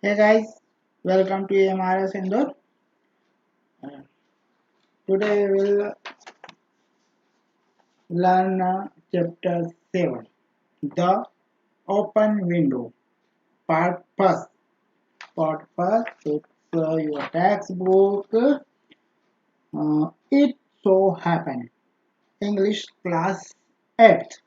Hey guys, welcome to AMRS Indore. Uh, Today we will learn chapter 7, The Open Window, part first. Part first, it's your textbook. It so happened. English class 8.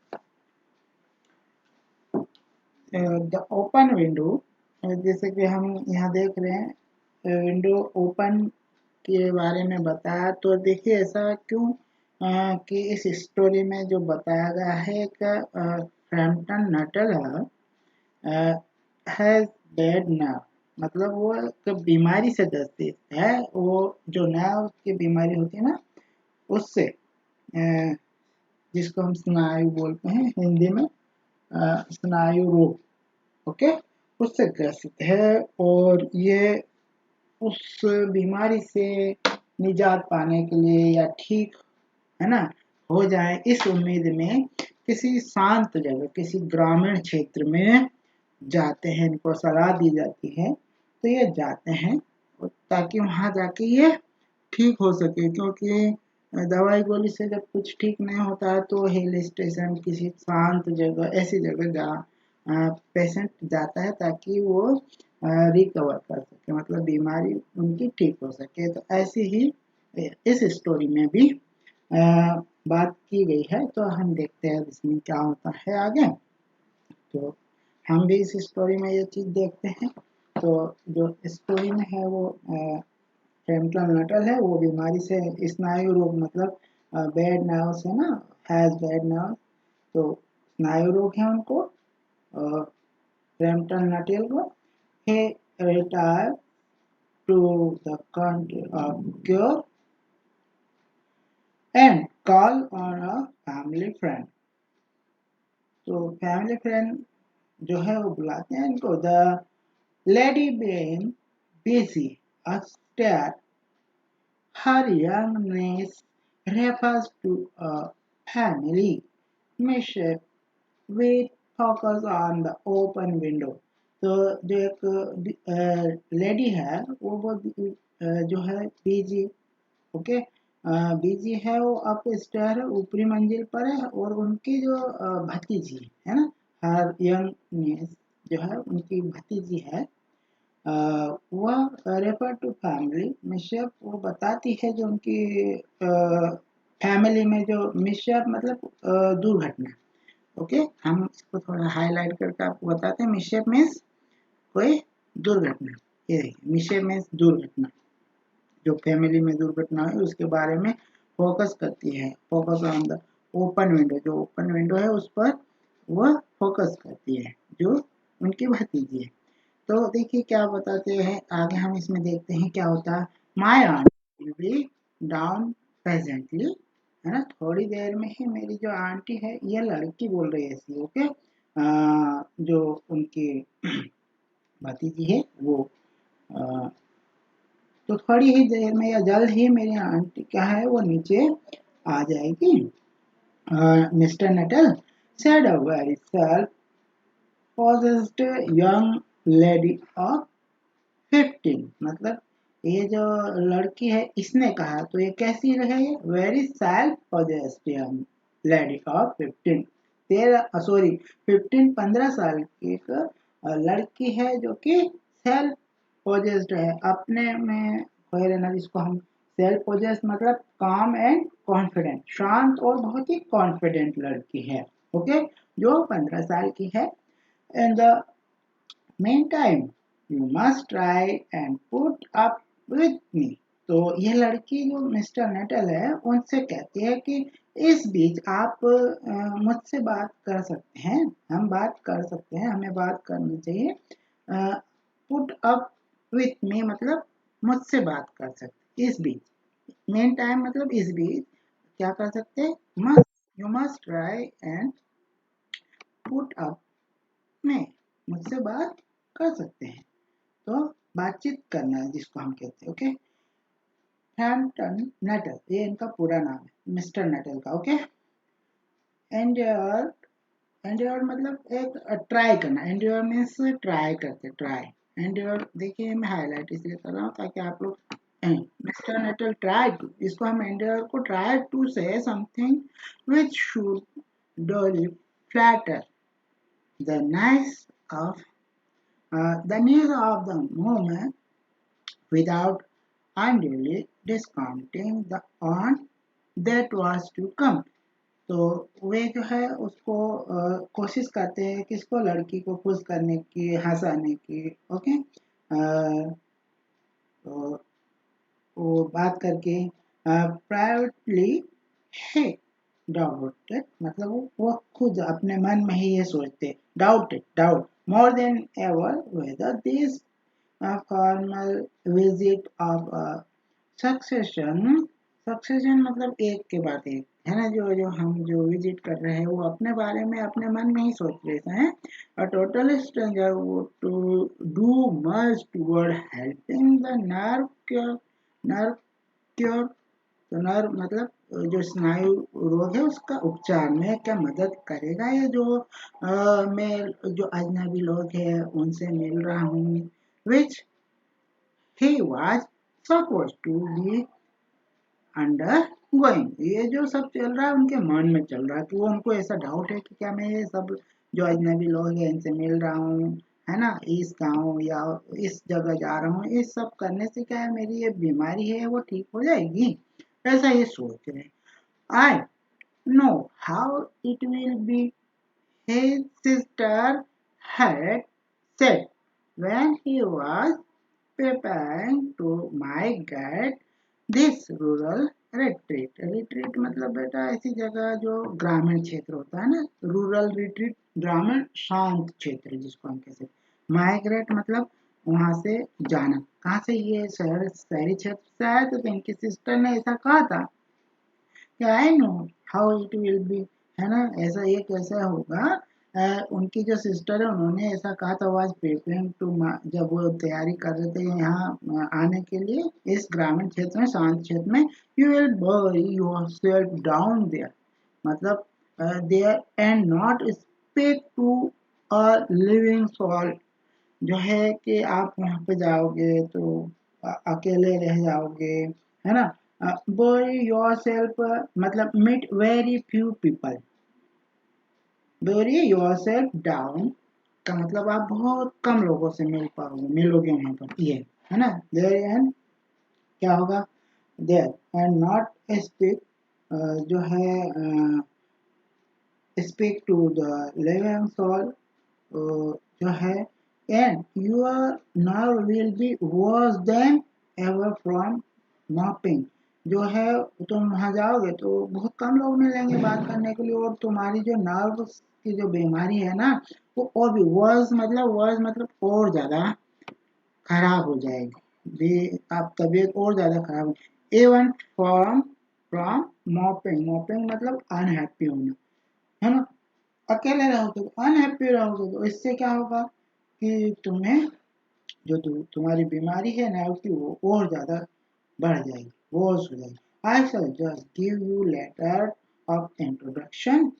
The open window, जैसे कि हम यहाँ देख रहे हैं window open के बारे में बताया। तो देखिए ऐसा क्यों कि इस स्टोरी में जो बताया गया है कि Frampton Nuttall has dead nerve, मतलब वो एक बीमारी से ग्रसित है। वो जो नर्व की बीमारी होती है ना, उससे जिसको हम स्नायु बोलते हैं हिंदी में, स्नायु रोग, ओके, उससे ग्रसित है। और ये उस बीमारी से निजात पाने के लिए या ठीक है ना हो जाए, इस उम्मीद में किसी शांत जगह, किसी ग्रामीण क्षेत्र में जाते हैं। इनको सलाह दी जाती है तो ये जाते हैं ताकि वहां जाके ये ठीक हो सके, क्योंकि दवाई गोली से जब कुछ ठीक नहीं होता है तो हिल स्टेशन, किसी शांत जगह, ऐसी जगह जा पेशेंट जाता है ताकि वो रिकवर कर सके, मतलब बीमारी उनकी ठीक हो सके। तो ऐसी ही इस स्टोरी में भी बात की गई है। तो हम देखते हैं इसमें क्या होता है आगे। तो हम भी इस स्टोरी में ये चीज देखते हैं। तो जो स्टोरी में है वो फ्रैम्पटन नटल है, वो बीमारी से, स्नायु रोग मतलब बैड नर्व से ना, हैज बैड नर्व, तो स्नायु रोग है उनको। फ्रैम्पटन नटल को he retired to the country of cure and call on a family friend। तो फैमिली फ्रेंड जो है वो बुलाते हैं इनको। The lady being busy upstairs, her young niece refers to a family mission with focus on the open window। तो जो एक लेडी है वो जो है बीजी, ओके, बीजी है, वो अप स्टेयर है, ऊपरी मंजिल पर है। और उनकी जो भतीजी है ना, हर यंग नियस जो है उनकी भतीजी है, वह रेफर टू फैमिली मिशअप, वो बताती है जो उनकी फैमिली में जो मिशअप मतलब दुर्घटना। ओके, हम इसको थोड़ा हाईलाइट करके आपको बताते हैं। मिशअप मीन्स कोई दुर्घटना। ये देखिए, मिशअप मीन्स दुर्घटना, जो फैमिली में दुर्घटना है उसके बारे में फोकस करती है। Focus on the open window, जो ओपन विंडो है उस पर वह फोकस करती है, जो उनकी भतीजी है। तो देखिए क्या बताते हैं आगे, हम इसमें देखते हैं क्या होता है। My aunt will be down presently, है ना, थोड़ी देर में ही मेरी जो आंटी है, ये लड़की बोल रही है ऐसी, ओके, जो उनकी भतीजी है वो, आ, तो थोड़ी ही देर में या जल्द ही मेरी आंटी क्या है वो नीचे आ जाएगी। Mister Nuttall said a very self-possessed young lady of 15, मतलब ये जो लड़की है इसने कहा, तो ये कैसी है, very self possessed young lady of 15, 13 sorry 15, 15 साल की एक लड़की है जो कि सेल्फ पोजेस्ड है, अपने में खोए रहना, जिसको हम सेल्फ पोजेस्ड मतलब काम एंड कॉन्फिडेंट, शांत और बहुत ही कॉन्फिडेंट लड़की है, ओके, जो 15 साल की है। And the meantime you must try and put up with me। तो यह लड़की जो मिस्टर नटल है उनसे कहती है कि इस बीच आप मुझसे बात कर सकते हैं, हम बात कर सकते हैं, हमें बात करनी चाहिए। पुट अप विथ मी मतलब मुझसे बात कर सकते, इस बीच, मेन टाइम मतलब इस बीच क्या कर सकते हैं, must, you must try and put up में, मुझसे बात कर सकते हैं। तो बातचीत करना है जिसको हम कहते हैं, ओके। फ्रैम्पटन नटल, ये इनका पूरा नाम है, मिस्टर नटल का, ओके। एंड्योर, एंड्योर मतलब एक ट्राई करना, एंड्योर मीन्स ट्राई करते, ट्राई एंड्योर, देखिए मैं हाईलाइट इसलिए कर रहा हूँ ताकि आप लोग मिस्टर नेटल ट्राई टू, इसको हम एंड्योर को try to say something which should duly flatter the nice of the needs of the moment without unduly discounting the on that was to come. तो वे जो है उसको कोशिश करते हैं किसको, लड़की को खुश करने की, हंसाने की। ओके, तो वो बात करके प्राइवेटली है डाउटेड, मतलब वो खुद अपने मन में ही ये सोचते, doubt more than ever whether this formal visit of succession मतलब एक के बाद एक है ना, जो जो हम जो विजिट कर रहे हैं वो अपने बारे में अपने मन में ही सोच रहे हैं। A total stranger would to do much toward helping the nerve cure. तो नर्व मतलब जो स्नायु रोग है उसका उपचार में क्या मदद करेगा ये जो मैं जो अजनबी लोग हैं उनसे मिल रहा हूँ, which he was supposed to be under going. ये जो सब चल रहा है उनके मन में चल रहा है कि वो, उनको ऐसा डाउट है कि क्या मैं ये सब जो अजनबी लोग हैं इनसे मिल रहा हूँ, है ना, इस गांव या इस जगह जा रहा हूँ, इस सब करने से क्या है मेरी ये बीमारी है वो ठीक हो जाएगी, ऐसा ये सोच रहे हैं। I know how it will be, his sister had said when he was preparing to migrate this rural retreat। Retreat मतलब बेटा ऐसी जगह जो ग्रामीण क्षेत्र होता है ना, रूरल रिट्रीट ग्रामीण शांत क्षेत्र जिसको हम कहते हैं। माइग्रेट मतलब वहां से जाना, कहाँ से, ये शहरी क्षेत्र से आया, तो इनकी सिस्टर ने ऐसा कहा था कि I know how it will be, है ना, ऐसा ये कैसा होगा। उनकी जो सिस्टर है उन्होंने ऐसा कहा था, वाज प्रिपेयरिंग टू, जब वो तैयारी कर रहे थे यहाँ आने के लिए इस ग्रामीण क्षेत्र में, शांत क्षेत्र में, you will bury yourself down there, मतलब there and not speak to a living soul, जो है कि आप वहां पे जाओगे तो अकेले रह जाओगे, है ना। bury yourself मतलब meet very few people, bury yourself down का मतलब आप बहुत कम लोगों से मिलोगे वहां पर, ये है ना। देयर एंड क्या होगा, देयर एंड नॉट स्पीक, जो है speak to the living soul, जो है, and your nerve will be worse than ever from moping, जो है तुम वहां जाओगे तो बहुत कम लोग मिलेंगे बात करने के लिए, और तुम्हारी जो नर्व की जो बीमारी है ना वो और भी वर्स मतलब और ज्यादा खराब हो जाएगी, आप तबीयत और ज्यादा खराब हो, एवन फ्रॉम फ्रॉम मॉपिंग मतलब अनहैप्पी होना, है ना। अकेले रहोगे तो अनहैप्पी रहोगे, तो इससे क्या होगा कि तुम्हें जो तुम्हारी बीमारी है ना उसकी वो और ज्यादा बढ़ जाएगी, वर्स हो जाएगी। I shall just give you letter of introduction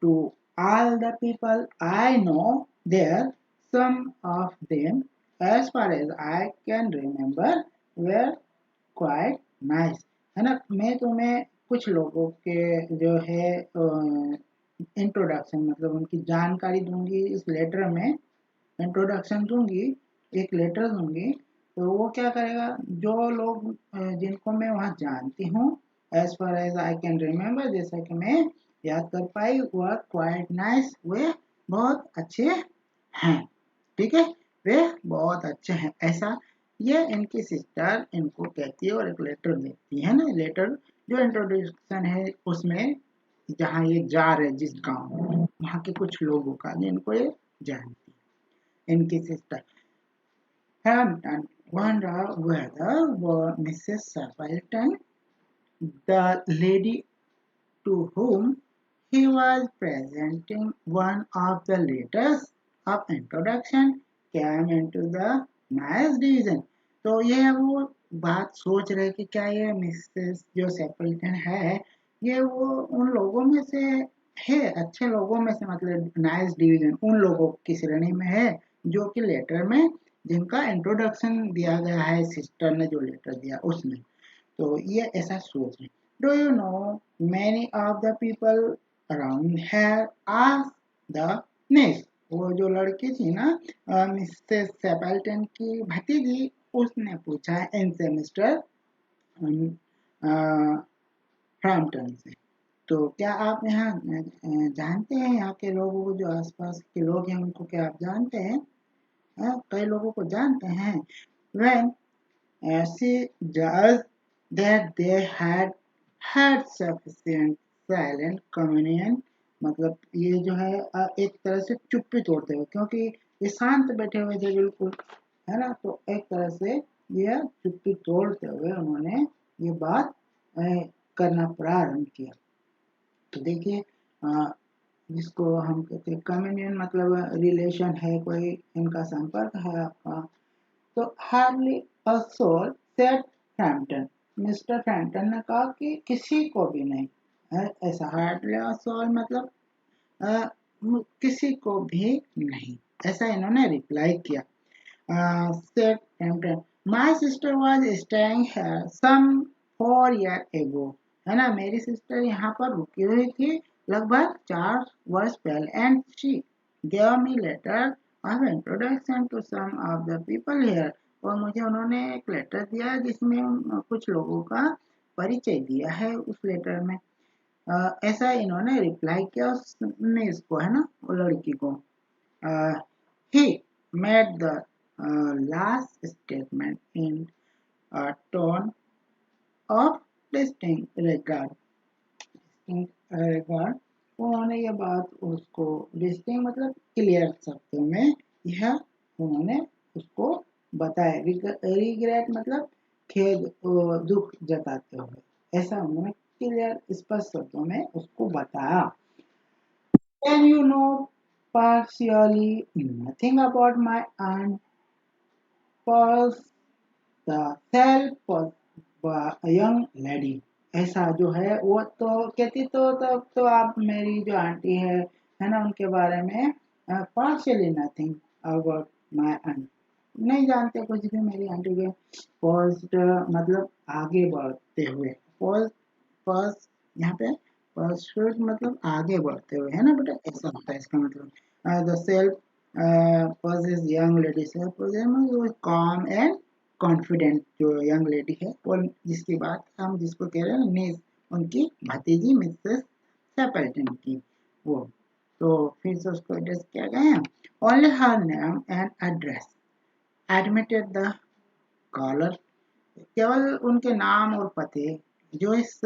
to all the people I know there. Some of them, as far as I can remember, were quite nice, है ना। मैं तुम्हें कुछ लोगों के जो है इंट्रोडक्शन मतलब उनकी जानकारी दूंगी इस लेटर में, इंट्रोडक्शन दूंगी, एक लेटर दूंगी। तो वो क्या करेगा, जो लोग जिनको मैं वहाँ जानती हूँ, as far as I can remember, जैसा कि मैं याद कर पाई, वह क्वाइट नाइस, वे बहुत अच्छे हैं, ठीक है, वे बहुत अच्छे हैं, ऐसा ये इनकी सिस्टर इनको कहती है और एक लेटर देती है ना। लेटर जो इंट्रोडक्शन है उसमें जहाँ ये जा रहे जिस गांव, वहाँ के कुछ लोगों का जिनको ये जानती है, इनकी sister. Hampton wondered whether Mrs. Stapleton, the lady to whom he was presenting one of the letters of introduction, came into the nice division। तो ये वो बात सोच रहे कि क्या ये मिसेस जो सेपल्टन है ये वो उन लोगों में से है, अच्छे लोगों में से, मतलब नाइस डिवीजन उन लोगों की श्रेणी में है जो कि लेटर में जिनका इंट्रोडक्शन दिया गया है सिस्टर ने जो लेटर दिया उसमें। तो ये ऐसा सोच रहे। Do you know many of the people around have asked the next. वो जो लड़की थी ना, मिसेस सेपल्टन की भतीजी, उसने पूछा इन से मिस्टर फ्रैम्पटन से। तो क्या आप यहाँ जानते हैं, यहाँ के लोगों को, जो आसपास के लोग हैं उनको क्या आप जानते हैं? कई लोगों को जानते हैं। When she judged that they had sufficient silent communion, मतलब ये जो है एक तरह से चुप्पी तोड़ते हुए, क्योंकि ये शांत बैठे हुए थे बिल्कुल, है ना, तो एक तरह से ये चुप्पी तोड़ते हुए उन्होंने ये बात करना प्रारंभ किया। तो देखिए, जिसको हम कहते हैं कम्युनियन, मतलब रिलेशन है, कोई इनका संपर्क है आपका। तो hardly a soul said Frampton, mister Frampton ने कहा कि किसी को भी नहीं है ऐसा। हार्डली अ सोल मतलब किसी को भी नहीं, ऐसा इन्होंने रिप्लाई किया। Said Frampton, my sister was staying here some 4 years ago, है ना, मेरी सिस्टर यहाँ पर रुकी हुई थी लगभग 4 वर्ष पहले। And she gave me letter of introduction to some of the people here, और मुझे उन्होंने एक लेटर दिया जिसमें कुछ लोगों का परिचय दिया है उस लेटर में। ऐसा इन्होंने रिप्लाई किया उसने, इसको, है ना, वो लड़की को। He made the last statement in a tone of distinct regard. Distinct regard. उन्होंने ये बात उसको डिस्टिंग मतलब क्लियर शब्दों में यह उन्होंने उसको बताया। रिग्रेट मतलब खेद, दुख जताते हुए, ऐसा उन्होंने क्लियर स्पष्ट शब्दों में उसको बताया। Can you know partially nothing about my aunt Paul's the self of a young lady? ऐसा जो है वो तो कहती, तो तब तो आप मेरी जो आंटी है ना, उनके बारे में partially nothing about my aunt, नहीं जानते कुछ भी मेरी आंटी के। पोस्ट मतलब आगे बढ़ते हुए, पोस्ट फर्स्ट यहाँ पे परस्यूट मतलब आगे बढ़ते हुए, है ना बेटा, ऐसा होता है इसका मतलब। The self possessed young lady, self possessed मतलब कॉम एंड कॉन्फिडेंट जो यंग लेडी है, वो जिसकी बात हम जिसको कह रहे हैं नीस, उनकी भतीजी मिसेस सेपल्टन की वो। तो फिर से उसको एड्रेस किया गया है। Only her name and address admitted the caller, केवल उनके नाम और पते जो इस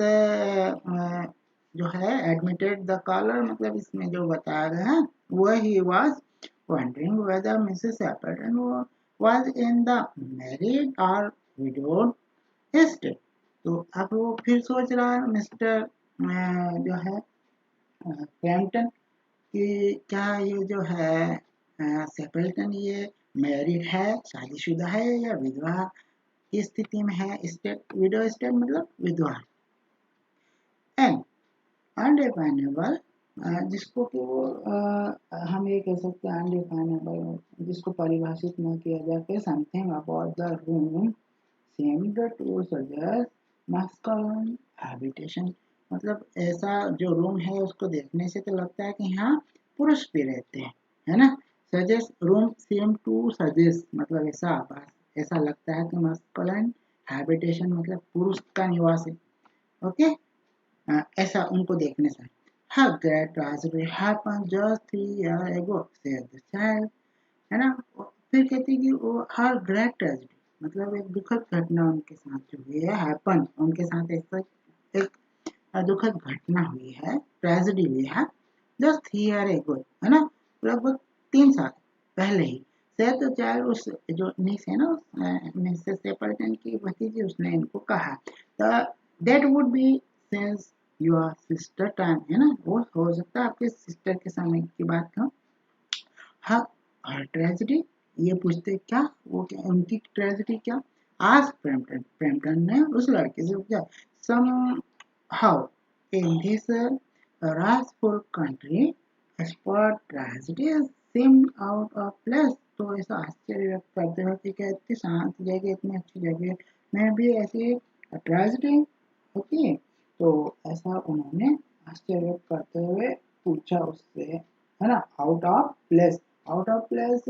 जो है एडमिटेड द कॉलर, मतलब इसमें जो बताया गया है, वो he was wondering whether Mrs Appleton was in the married और विडोड स्टेट। तो अब वो फिर सोच रहा है मिस्टर जो है क्रैम्पटन कि क्या ये जो है सेपल्टन ये मैरिड है, शादीशुदा है, या विधवा की स्थिति में है। स्टेट, विडो स्टेट मतलब विधवा। एंड अनडिफाइनेबल, जिसको कि वो हम ये कह सकते हैं अनडिफाइनेबल, जिसको परिभाषित न किया जा सके। Something about the room seemed to suggest masculine habitation, मतलब ऐसा जो रूम है उसको देखने से तो लगता है कि यहाँ पुरुष भी रहते हैं, है ना। Suggest, room same to suggest मतलब ऐसा आभास, ऐसा लगता है कि masculine habitation मतलब पुरुष का निवास है। ओके, ऐसा उनको देखने से। Her great tragedy happened just 3 years ago, said the child, है ना। फिर कहती कि वो हर ग्रेट ट्रेजेडी मतलब एक दुखद घटना उनके साथ जो हुई है, हैपन, उनके साथ एक दुखद घटना हुई है, ट्रेजेडी हुई है, जस्ट 3 years ago, है ना, लगभग 3 साल पहले ही। से तो चाहे उस जो नीस है ना, मिसेस सेपल्टन की भतीजी, उसने इनको कहा that would be since your sister time, है ना, वो हो सकता है आपके सिस्टर के समय की बात हो। हाँ, और ट्रेजेडी, ये पूछते क्या, वो क्या उनकी ट्रेजेडी क्या। आज प्रेमटन, प्रेमटन ने उस लड़के से पूछा। Somehow in this rageful country, spot tragedy seemed out of place, तो ऐसा आश्चर्य व्यक्त करते हो कि क्या इतनी शांत जगह, इतनी अच्छी जगह में भी ऐसी ट्रेजेडी होती है। तो ऐसा उन्होंने आश्चर्य व्यक्त करते हुए पूछा उससे, है ना। Out of place, out of place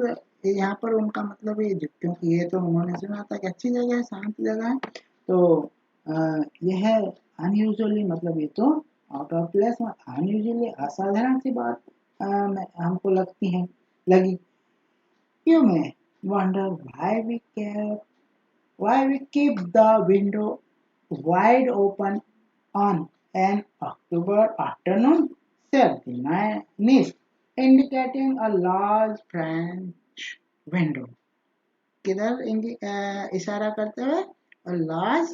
यहाँ पर उनका मतलब ये, क्योंकि ये तो उन्होंने सुना था कि अच्छी जगह है, शांत जगह है, तो यह अनयूजुअली, मतलब ये तो आउट ऑफ प्लेस में अनयूजुअली, असाधारण सी बात हमको लगती है, लगी। You may wonder why we keep the window wide open on an October afternoon, said the niece, indicating a large French window. किधर इशारा करते हुए? A large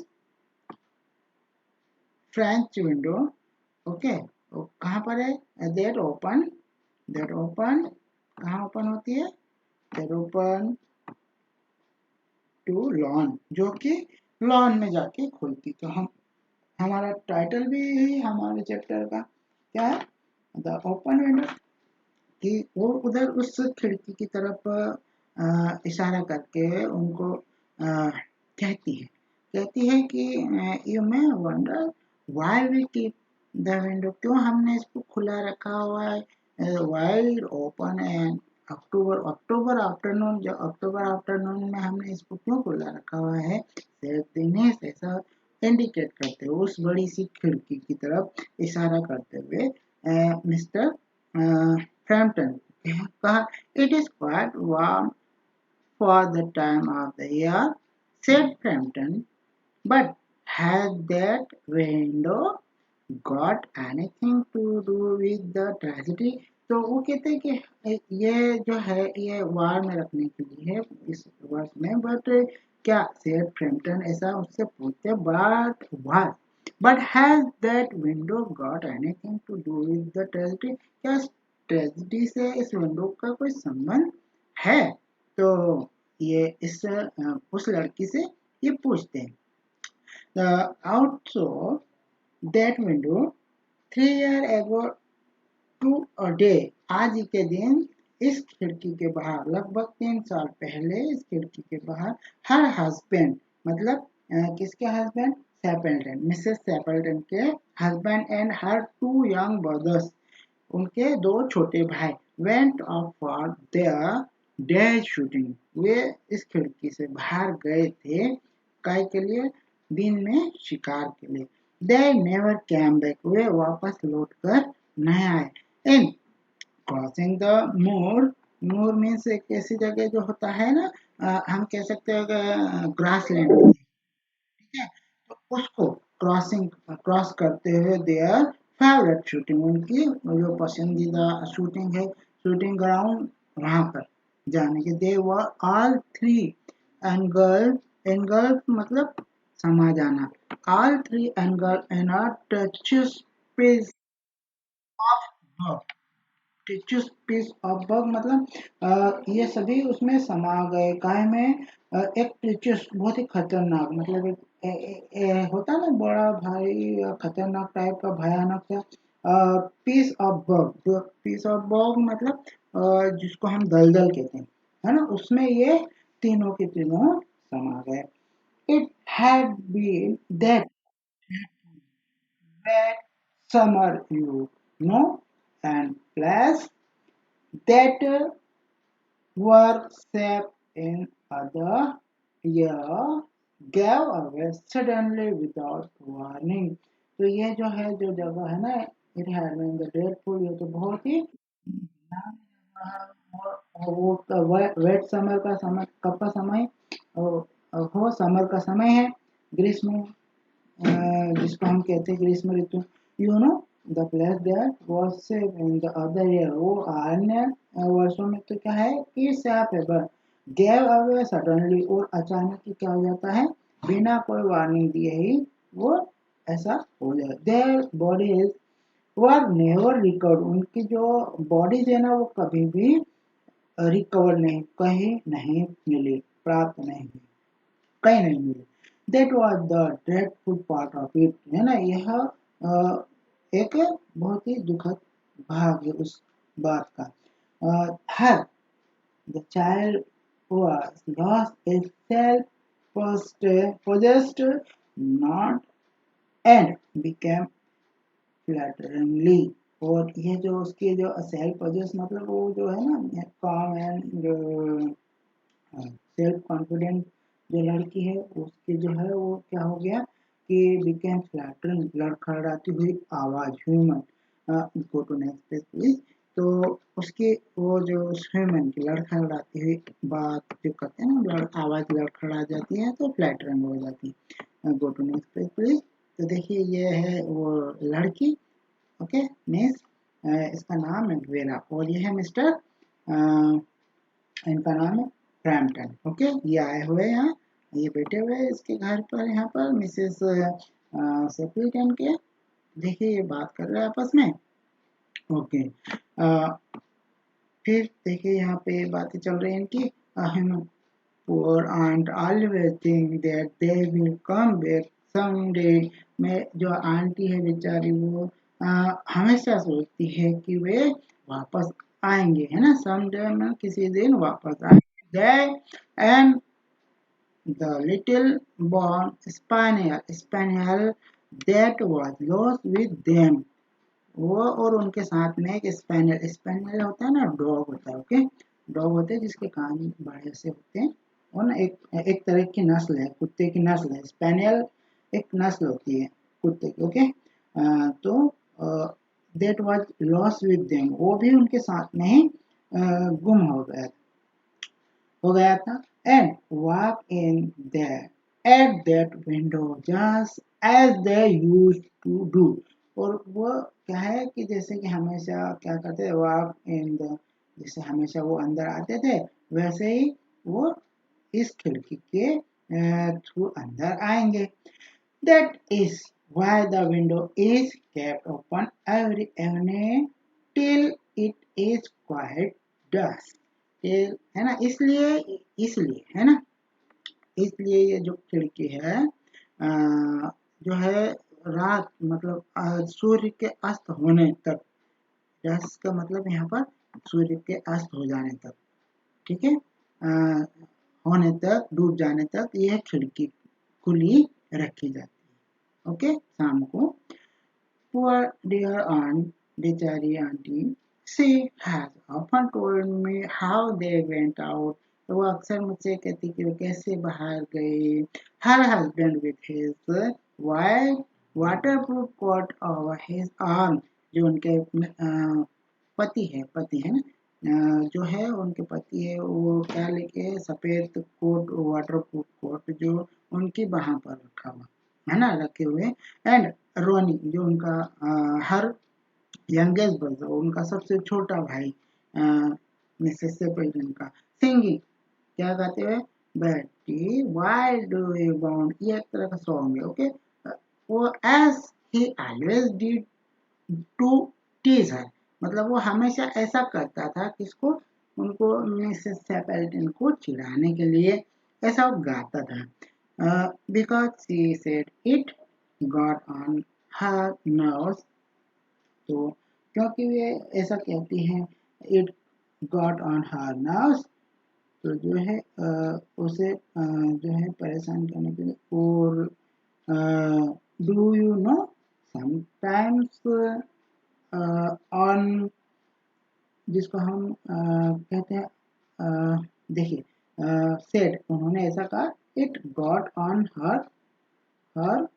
French window. Okay, वो कहाँ पर है? that open कहाँ ओपन होती है? that open टू लॉन, जो कि लॉन में जाके खुलती। तो हम, हमारा टाइटल भी है हमारे चैप्टर का, क्या है? The open window. कि वो उधर उस खिड़की की तरफ इशारा करके उनको कहती है कि you may wonder why we keep the window, क्यों हमने इसको खुला रखा हुआ है wide open and October, October afternoon, जो अक्टूबर आफ्टरनून में हमने इसको क्यों खुला रखा हुआ है? दिनेश ऐसा इंडिकेट करते हुए उस बड़ी सी खिड़की की तरफ इशारा करते हुए मिस्टर फ्रैम्पटन कहा, it is quite warm for the time of the year, said Frampton. But has that window got anything to do with the tragedy? तो वो कहते हैं कि ये जो है ये वार में रखने के लिए है इस वर्ष में, बट क्या सेड फ्रैम्पटन ऐसा उससे पूछते, but has that window got anything to do with the tragedy, क्या ट्रेजेडी से इस विंडो का कोई संबंध है? तो ये उस लड़की से ये पूछते हैं। Also that window 3 years ago to a day, आज के दिन इस खिड़की के बाहर, लगभग 3 साल पहले इस खिड़की के बाहर, हर हस्बैंड, मतलब किसके हस्बैंड? सैपल्टन, मिसेस सैपल्टन के husband and her 2 young brothers, उनके 2 छोटे भाई, went off for their day shooting, वे इस खिड़की से बाहर गए थे काय के लिए? दिन में शिकार के लिए। दे नेवर कैम बैक, वे वापस लौट कर नहीं आए। In crossing the moor, moor means एक ऐसी जगह जो होता है ना, हम कह सकते हैं ग्रास लैंड, ठीक है, तो उसको क्रॉस करते हुए देयर फेवरेट शूटिंग, उनकी जो पसंदीदा शूटिंग है, शूटिंग ग्राउंड, वहां पर जाने के। They were all three engulf मतलब समा जाना, all three engulf in a टचस पीस ऑफ बर्फ, टचस पीस ऑफ बर्फ मतलब ये सभी उसमें समा गए, काय में? एक टचस बहुत ही खतरनाक, मतलब एक होता ना बड़ा भारी खतरनाक टाइप का भयानक सा पीस ऑफ बर्फ, जो पीस ऑफ बर्फ मतलब जिसको हम दलदल कहते हैं, है ना, उसमें ये तीनों के तीनों समा गए। It had been that wet summer, you know, and plus that were safe in other year gave away suddenly without warning। तो ये जो है, जो जगह है ना, it had been the dreadful, ये तो बहुत ही वो वेट समर का समय, कब का समय? हो समर का समय है, ग्रीष्म, जिसको हम कहते हैं ग्रीष्म ऋतु। You know the place that was safe in the other year, वो अन्य वर्षों में तो क्या है कि सेफ है, बट गेव अवे सडनली, और अचानक ही क्या हो जाता है, बिना कोई वार्निंग दिए ही वो ऐसा हो जाए। Their bodies were never recover, उनकी जो बॉडीज है ना वो कभी भी रिकवर नहीं, कहीं नहीं मिली, प्राप्त नहीं हुई, कहीं नहीं मिली। That was the dreadful part of it, है ना, यह एक बहुत ही दुखद भाग है उस बात का। हर The child was lost its self-possessed not and became फ्लैटरिंगली। और ये जो उसके जो सेल्फ पोजेस मतलब वो जो है ना काम एंड सेल्फ कॉन्फिडेंट जो लड़की है उसकी जो है वो क्या हो गया कि बिकेम फ्लैटरिंग लड़खड़ाती हुई आवाज human. Go to next page please. तो उसकी वो जो ह्यूमन की लड़खड़ाती हुई बात जो करते हैं ना आवाज लड़खड़ा जाती है तो फ्लैटरिंग हो जाती है। Go to next page please. तो देखिए ये है वो लड़की। ओके नेक्स्ट इसका नाम है वेरा और ये है मिस्टर इनका नाम है ब्रैम्पटन। ओके ये आए हुए यहाँ ये बैठे हुए हैं इसके घर पर यहाँ पर मिसेस सेपल्टन के। देखिए ये बात कर रहे हैं आपस में। ओके फिर देखिए यहाँ पे बातें चल रही हैं इनकी। Poor aunt always think that they will come back someday. मैं जो आंटी है बेचारी वो हमेशा सोचती है कि वे वापस आएंगे है ना समडे में किसी दिन वापस आएंगे। They and the little brown spaniel that was lost with them. वो और उनके साथ में एक स्पेनियल स्पेनियल होता है ना डॉग होता है। ओके डॉग होते हैं जिसके कान बड़े से होते हैं और ना एक एक तरह की नस्ल है कुत्ते की नस्ल है स्पेनियल एक नस्ल होती है कुत्ते की। ओके तो that was lost with them वो भी उनके साथ में ही गुम हो गया था। And walk in there at that window just as they used to do. और वो क्या है कि जैसे कि हमेशा क्या करते वॉक इन द जैसे हमेशा वो अंदर आते थे वैसे ही वो इस खिड़की के थ्रू अंदर आएंगे। That is why the window is kept open every evening till it is quite dusk। till है ना इसलिए है ना इसलिए ये जो खिड़की है जो है रात मतलब सूर्य के अस्त होने तक डस्क का मतलब यहाँ पर सूर्य के अस्त हो जाने तक ठीक है होने तक डूब जाने तक यह खिड़की खुली रखी जाती है। ओके शाम को। पुअर डियर आंट बेचारी aunty she has often told me how they went out. तो वो अक्सर मुझसे कहती कि वो कैसे बाहर गए। Her husband with his white waterproof coat over his arm. जो उनके पति है ना जो है उनके पति है वो क्या लेके सफेद कोट वाटरप्रूफ कोट जो उनकी बाह पर रखा हुआ है ना रखे हुए। एंड रोनी जो उनका हर यंगेस्ट ब्रदर उनका सबसे छोटा भाई मिसेस सेपल्टन का सिंगिंग क्या गाते हुए बेटी व्हाई डू यू वांट ये एक तरह का सॉन्ग है। ओके वो as he always did to tease her मतलब वो हमेशा ऐसा करता था किसको उनको मिसेस सेपल्टन को चिढ़ाने के लिए ऐसा वो गाता था। Because she said it got on her nerves. तो क्योंकि वे ऐसा कहती हैं it got on her nerves तो जो है उसे जो है परेशान करने के लिए। और do you know sometimes on जिसको हम कहते हैं देखिए सेड उन्होंने ऐसा कहा it got on her her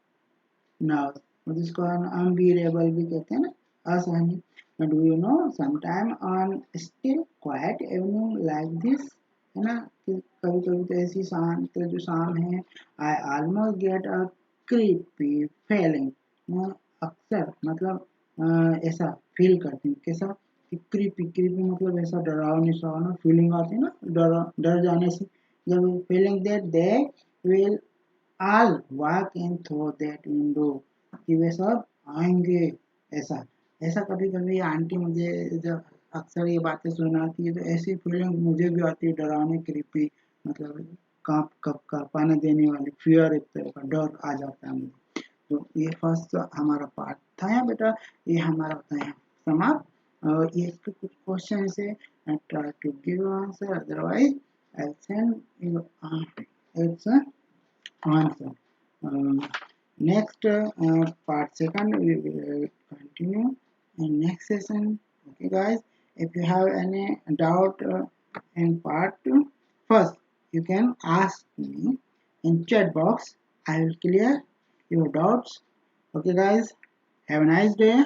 nerve जिसको हम अनबियरेबल भी कहते हैं ना असहनीय। Do you know sometime on still quite evening like this है ना कि कभी कभी तो ऐसी शांत जो शाम है I almost get a creepy feeling. मैं अक्सर मतलब ऐसा फील करती हूँ कैसा कि क्रीपी क्रीपी मतलब ऐसा डरावनी सा ना फीलिंग आती है ना डर जाने से जब feeling that they will all walk in through that window कि वे सब आएंगे। ऐसा ऐसा कभी कभी आंटी मुझे जब अक्सर ये बातें सुनाती है तो ऐसी फीलिंग मुझे भी आती है डरावनी क्रीपी मतलब कांप कप कांपाने देने वाली फियर एक तरह का डर आ जाता है मुझे। तो ये फर्स्ट हमारा पार्ट था यहाँ बेटा ये हमारा होता है समाप्त। इसके कुछ क्वेश्चन है and try to give answer, otherwise I'll send you its answer. Um, Next part second we will continue in next session. Okay, guys. If you have any doubt in part first, you can ask me in chat box. I will clear your doubts. Okay, guys. Have a nice day.